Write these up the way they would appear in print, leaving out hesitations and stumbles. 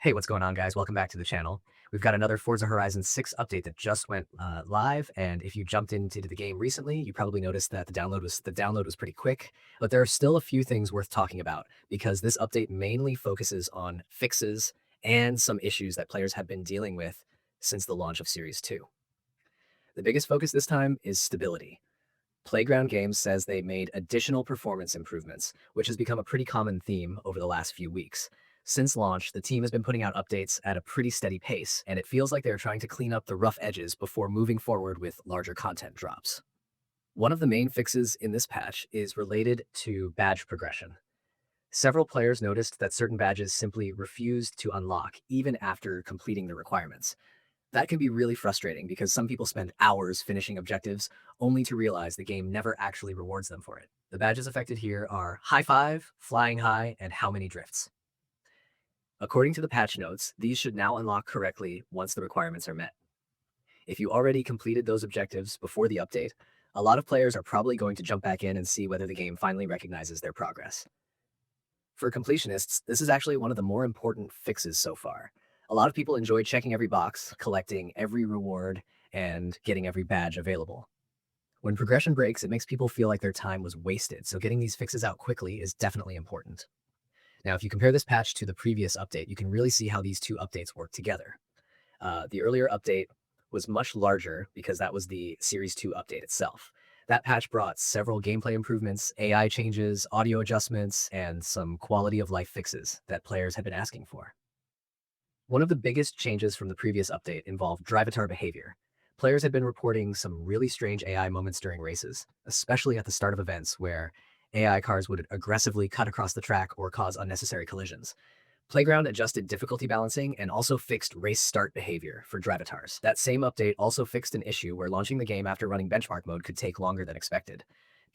Hey, what's going on, guys? Welcome back to the channel. We've got another Forza Horizon 6 update that just went live, and if you jumped into the game recently, you probably noticed that the download was pretty quick. But there are still a few things worth talking about because this update mainly focuses on fixes and some issues that players have been dealing with since the launch of Series 2. The biggest focus this time is stability. Playground Games says they made additional performance improvements, which has become a pretty common theme over the last few weeks. Since launch, the team has been putting out updates at a pretty steady pace, and it feels like they're trying to clean up the rough edges before moving forward with larger content drops. One of the main fixes in this patch is related to badge progression. Several players noticed that certain badges simply refused to unlock even after completing the requirements. That can be really frustrating because some people spend hours finishing objectives only to realize the game never actually rewards them for it. The badges affected here are High Five, Flying High, and How Many Drifts. According to the patch notes, these should now unlock correctly once the requirements are met. If you already completed those objectives before the update, a lot of players are probably going to jump back in and see whether the game finally recognizes their progress. For completionists, this is actually one of the more important fixes so far. A lot of people enjoy checking every box, collecting every reward, and getting every badge available. When progression breaks, it makes people feel like their time was wasted, so getting these fixes out quickly is definitely important. Now, if you compare this patch to the previous update, you can really see how these two updates work together. The earlier update was much larger because that was the Series 2 update itself. That patch brought several gameplay improvements, AI changes, audio adjustments, and some quality of life fixes that players had been asking for. One of the biggest changes from the previous update involved Drivatar behavior. Players had been reporting some really strange AI moments during races, especially at the start of events where AI cars would aggressively cut across the track or cause unnecessary collisions. Playground adjusted difficulty balancing and also fixed race start behavior for Drivatars. That same update also fixed an issue where launching the game after running benchmark mode could take longer than expected.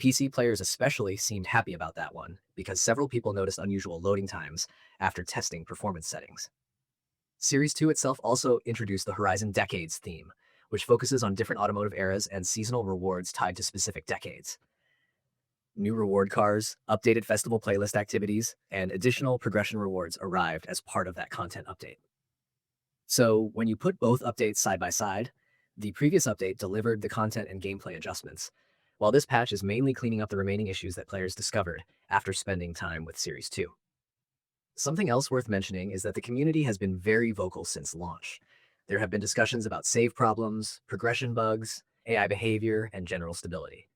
PC players especially seemed happy about that one because several people noticed unusual loading times after testing performance settings. Series 2 itself also introduced the Horizon Decades theme, which focuses on different automotive eras and seasonal rewards tied to specific decades. New reward cars, updated festival playlist activities, and additional progression rewards arrived as part of that content update. So, when you put both updates side by side, the previous update delivered the content and gameplay adjustments, while this patch is mainly cleaning up the remaining issues that players discovered after spending time with Series 2. Something else worth mentioning is that the community has been very vocal since launch. There have been discussions about save problems, progression bugs, AI behavior, and general stability.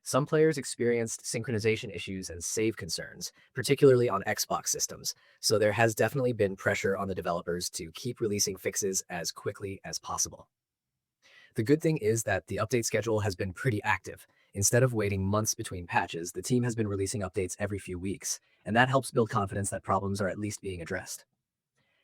Some players experienced synchronization issues and save concerns, particularly on Xbox systems, so there has definitely been pressure on the developers to keep releasing fixes as quickly as possible. The good thing is that the update schedule has been pretty active. Instead of waiting months between patches, the team has been releasing updates every few weeks, and that helps build confidence that problems are at least being addressed.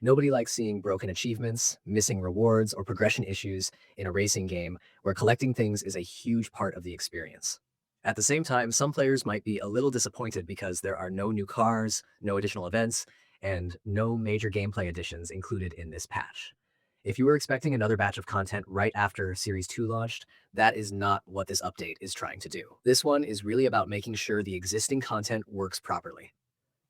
Nobody likes seeing broken achievements, missing rewards, or progression issues in a racing game where collecting things is a huge part of the experience. At the same time, some players might be a little disappointed because there are no new cars, no additional events, and no major gameplay additions included in this patch. If you were expecting another batch of content right after Series 2 launched, that is not what this update is trying to do. This one is really about making sure the existing content works properly.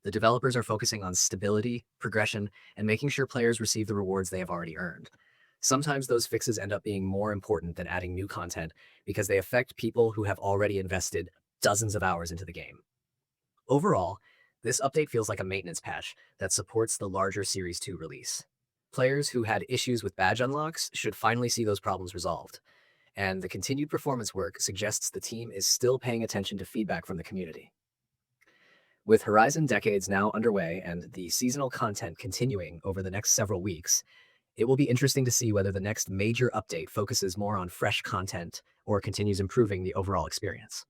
The developers are focusing on stability, progression, and making sure players receive the rewards they have already earned. Sometimes those fixes end up being more important than adding new content because they affect people who have already invested dozens of hours into the game. Overall, this update feels like a maintenance patch that supports the larger Series 2 release. Players who had issues with badge unlocks should finally see those problems resolved, and the continued performance work suggests the team is still paying attention to feedback from the community. With Horizon Decades now underway and the seasonal content continuing over the next several weeks, it will be interesting to see whether the next major update focuses more on fresh content or continues improving the overall experience.